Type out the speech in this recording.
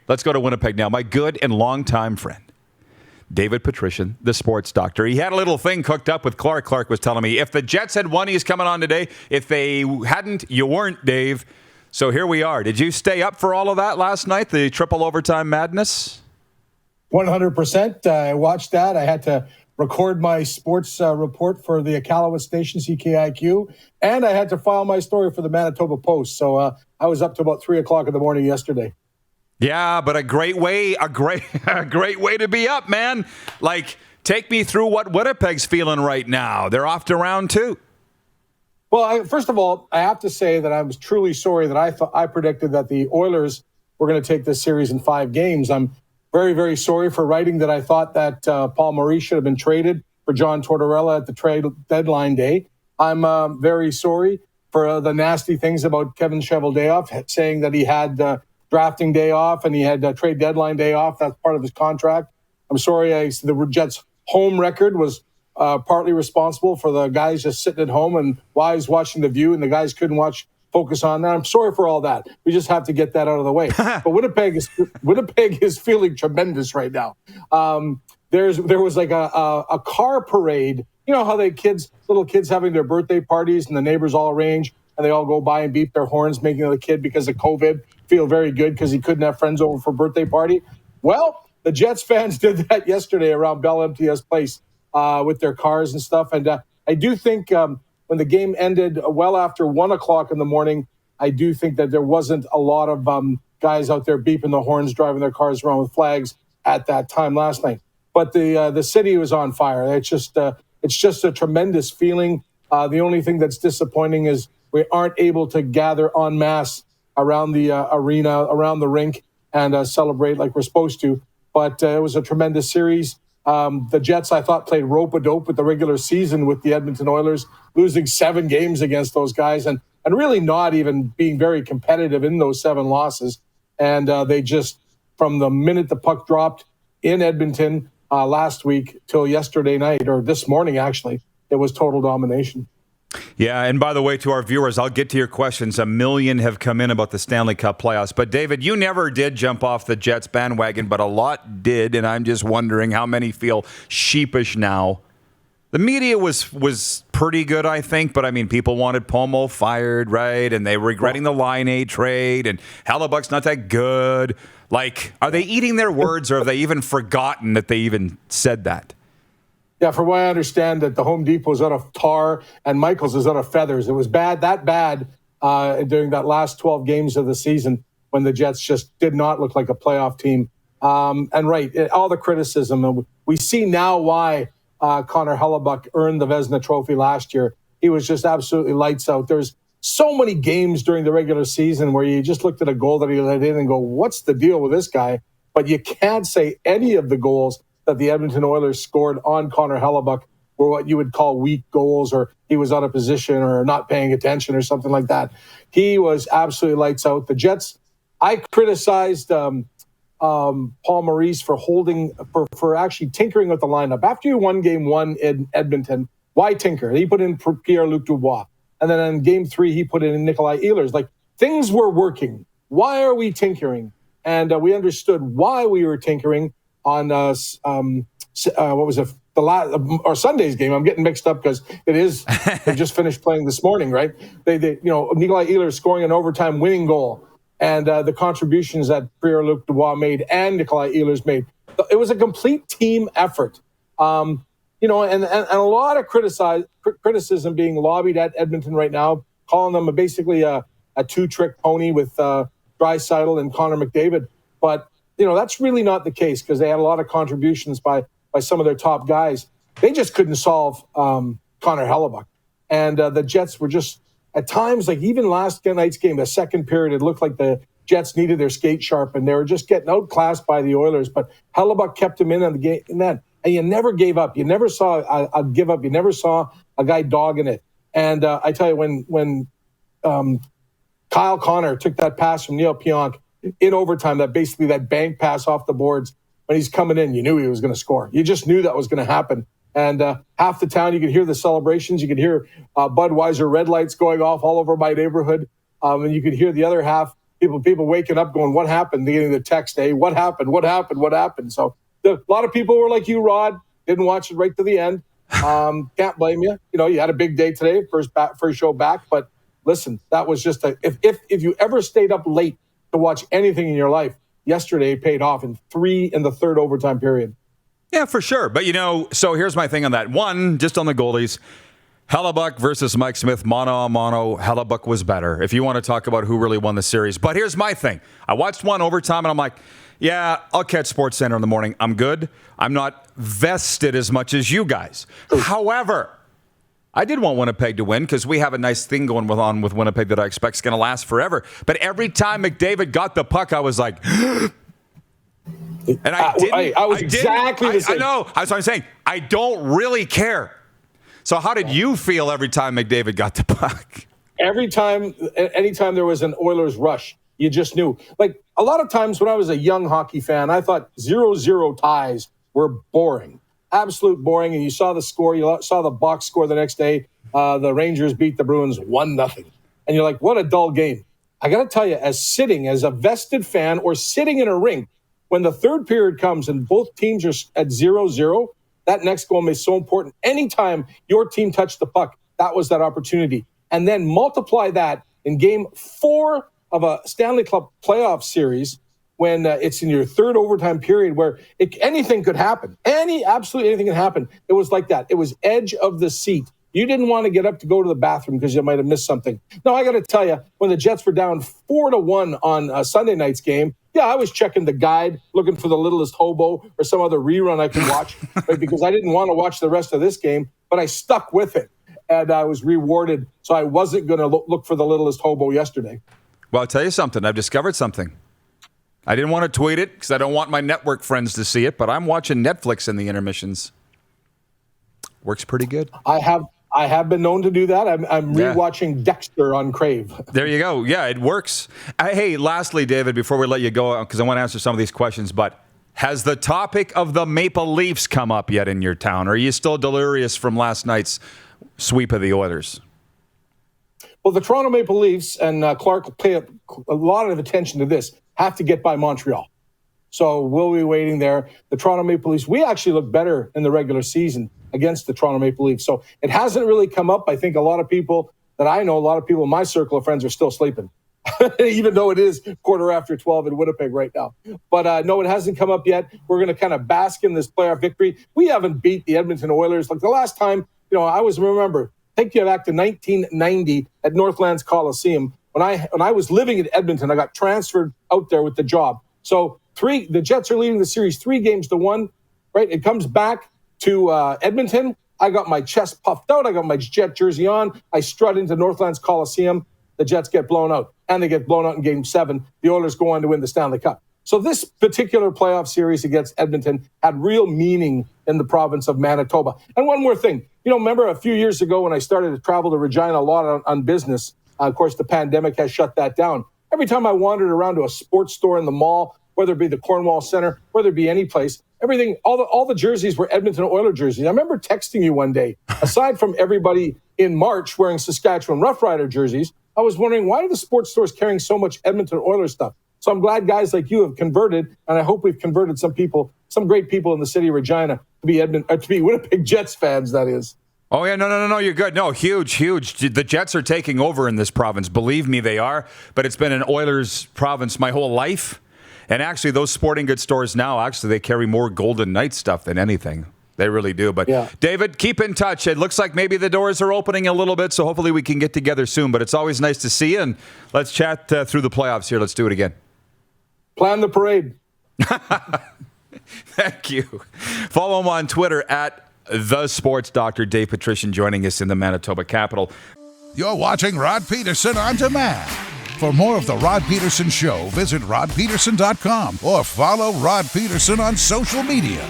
let's go to Winnipeg now. My good and longtime friend, David Petrishen, the sports doctor. He had a little thing cooked up with Clark. Clark was telling me if the Jets had won, he's coming on today. If they hadn't, you weren't, Dave. So here we are. Did you stay up for all of that last night, the triple overtime madness? 100%. I watched that. I had to record my sports report for the Iqaluit station, CKIQ, and I had to file my story for the Manitoba Post. So I was up to about 3 o'clock in the morning yesterday. Yeah, but a great way to be up, man. Like, take me through what Winnipeg's feeling right now. They're off to round 2. Well, first of all, I have to say that I was truly sorry that I predicted that the Oilers were going to take this series in 5 games. I'm very, very sorry for writing that I thought that Paul Maurice should have been traded for John Tortorella at the trade deadline day. I'm very sorry for the nasty things about Kevin Cheveldayoff, saying that he had drafting day off and he had trade deadline day off. That's part of his contract. I'm sorry the Jets' home record was partly responsible for the guys just sitting at home and wives watching The View and the guys couldn't focus on that. I'm sorry for all that. We just have to get that out of the way. But Winnipeg is feeling tremendous right now. There was like a car parade. You know how little kids having their birthday parties and the neighbors all arrange and they all go by and beep their horns, making the kid, because of COVID, feel very good because he couldn't have friends over for a birthday party. Well, the Jets fans did that yesterday around Bell MTS Place with their cars and stuff. And I do think when the game ended well after 1 o'clock in the morning, I do think that there wasn't a lot of guys out there beeping the horns, driving their cars around with flags at that time last night. But the city was on fire. It's just a tremendous feeling. The only thing that's disappointing is we aren't able to gather en masse around the arena, around the rink, and celebrate like we're supposed to. But it was a tremendous series. The Jets, I thought, played rope-a-dope with the regular season with the Edmonton Oilers, losing 7 games against those guys and really not even being very competitive in those 7 losses. And they just, from the minute the puck dropped in Edmonton last week till yesterday night, or this morning actually, it was total domination. Yeah, and by the way, to our viewers, I'll get to your questions. 1 million have come in about the Stanley Cup playoffs. But, David, you never did jump off the Jets bandwagon, but a lot did, and I'm just wondering how many feel sheepish now. The media was pretty good, I think, but, I mean, people wanted Pomo fired, right? And they were regretting the Line trade, and Hellebuck's not that good. Like, are they eating their words, or have they even forgotten that they even said that? Yeah, from what I understand, that the Home Depot is out of tar and Michael's is out of feathers. It was that bad during that last 12 games of the season when the Jets just did not look like a playoff team. And all the criticism. We see now why Connor Hellebuck earned the Vezina Trophy last year. He was just absolutely lights out. There's so many games during the regular season where you just looked at a goal that he let in and go, what's the deal with this guy? But you can't say any of the goals that the Edmonton Oilers scored on Connor Hellebuck were what you would call weak goals, or he was out of position or not paying attention or something like that. He was absolutely lights out. The Jets, I criticized Paul Maurice for for actually tinkering with the lineup. After you won game 1 in Edmonton, why tinker? He put in Pierre-Luc Dubois. And then in game 3, he put in Nikolai Ehlers. Like, things were working. Why are we tinkering? And we understood why we were tinkering on what was it? Or Sunday's game. I'm getting mixed up because it is. They just finished playing this morning, right? They Nikolai Ehlers scoring an overtime winning goal, and the contributions that Pierre-Luc Dubois made and Nikolai Ehlers made. It was a complete team effort. And a lot of criticism being lobbied at Edmonton right now, calling them basically a 2-trick pony with Draisaitl and Connor McDavid, but. That's really not the case because they had a lot of contributions by some of their top guys. They just couldn't solve Connor Hellebuck. And the Jets were just, at times, like even last night's game, the second period, it looked like the Jets needed their skate sharp and they were just getting outclassed by the Oilers. But Hellebuck kept them in on the game, and you never gave up. You never saw a give up. You never saw a guy dogging it. And I tell you, when Kyle Connor took that pass from Neil Pionk in overtime, that bank pass off the boards, when he's coming in, you knew he was going to score. You just knew that was going to happen. And half the town, you could hear the celebrations. You could hear Budweiser red lights going off all over my neighborhood. And you could hear the other half People waking up going, what happened? They're getting the text, hey, what happened? What happened? What happened? So a lot of people were like you, Rod, didn't watch it right to the end. Can't blame you. You had a big day today, first show back. But listen, that was just if you ever stayed up late to watch anything in your life, yesterday paid off in the third overtime period. Yeah, for sure. But, so here's my thing on that. One, just on the goalies, Hellebuck versus Mike Smith, mano a mano. Hellebuck was better, if you want to talk about who really won the series. But here's my thing. I watched one overtime, and I'm like, yeah, I'll catch SportsCenter in the morning. I'm good. I'm not vested as much as you guys. However, I did want Winnipeg to win because we have a nice thing going on with Winnipeg that I expect is going to last forever. But every time McDavid got the puck, I was like, and I didn't. I was exactly the same. I know. That's what I'm saying. I don't really care. So how did you feel every time McDavid got the puck? Anytime there was an Oilers rush, you just knew. Like a lot of times when I was a young hockey fan, I thought 0-0 ties were boring. Absolute boring, and you saw the score. You saw the box score the next day. The Rangers beat the Bruins 1-0, and you're like, "What a dull game." I got to tell you, as a vested fan or sitting in a rink, when the third period comes and both teams are at 0-0, that next goal is so important. Anytime your team touched the puck, that was that opportunity, and then multiply that in Game 4 of a Stanley Cup playoff series. When it's in your third overtime period where anything could happen. Absolutely anything can happen. It was like that. It was edge of the seat. You didn't want to get up to go to the bathroom because you might have missed something. No, I got to tell you, when the Jets were down 4-1 on Sunday night's game, yeah, I was checking the guide, looking for the Littlest Hobo or some other rerun I could watch, right, because I didn't want to watch the rest of this game, but I stuck with it, and I was rewarded. So I wasn't going to look for the Littlest Hobo yesterday. Well, I'll tell you something. I've discovered something. I didn't want to tweet it because I don't want my network friends to see it, but I'm watching Netflix in the intermissions. Works pretty good. I have been known to do that. I'm rewatching Dexter on Crave. There you go. Yeah, it works. Hey, lastly, David, before we let you go, because I want to answer some of these questions, but has the topic of the Maple Leafs come up yet in your town? Or are you still delirious from last night's sweep of the Oilers? Well, the Toronto Maple Leafs, and Clark pay a lot of attention to this, have to get by Montreal. So we'll be waiting there. The Toronto Maple Leafs, we actually look better in the regular season against the Toronto Maple Leafs. So it hasn't really come up. I think a lot of people that I know, a lot of people in my circle of friends are still sleeping, even though it is 12:15 in Winnipeg right now. But no, it hasn't come up yet. We're going to kind of bask in this playoff victory. We haven't beat the Edmonton Oilers. Like the last time, take you back to 1990 at Northlands Coliseum. When I was living in Edmonton, I got transferred out there with the job. So the Jets are leading the series 3-1, right? It comes back to Edmonton. I got my chest puffed out. I got my Jet jersey on. I strut into Northlands Coliseum. The Jets get blown out, and they get blown out in Game 7. The Oilers go on to win the Stanley Cup. So this particular playoff series against Edmonton had real meaning in the province of Manitoba. And one more thing. Remember a few years ago when I started to travel to Regina a lot on business, of course, the pandemic has shut that down. Every time I wandered around to a sports store in the mall, whether it be the Cornwall Center, whether it be any place, everything, all the jerseys were Edmonton Oilers jerseys. I remember texting you one day, aside from everybody in March wearing Saskatchewan Rough Rider jerseys, I was wondering, why are the sports stores carrying so much Edmonton Oilers stuff? So I'm glad guys like you have converted, and I hope we've converted some great people in the city of Regina to be Winnipeg Jets fans, that is. Oh, yeah, no, you're good. No, huge. The Jets are taking over in this province. Believe me, they are. But it's been an Oilers province my whole life. And actually, those sporting goods stores now, they carry more Golden Knights stuff than anything. They really do. But, yeah. David, keep in touch. It looks like maybe the doors are opening a little bit, so hopefully we can get together soon. But it's always nice to see you, and let's chat through the playoffs here. Let's do it again. Plan the parade. Thank you. Follow him on Twitter at The Sports Doctor. Dave Petrishen joining us in the Manitoba capital. You're watching Rod Pedersen On Demand. For more of the Rod Pedersen Show, visit rodpedersen.com or follow Rod Pedersen on social media.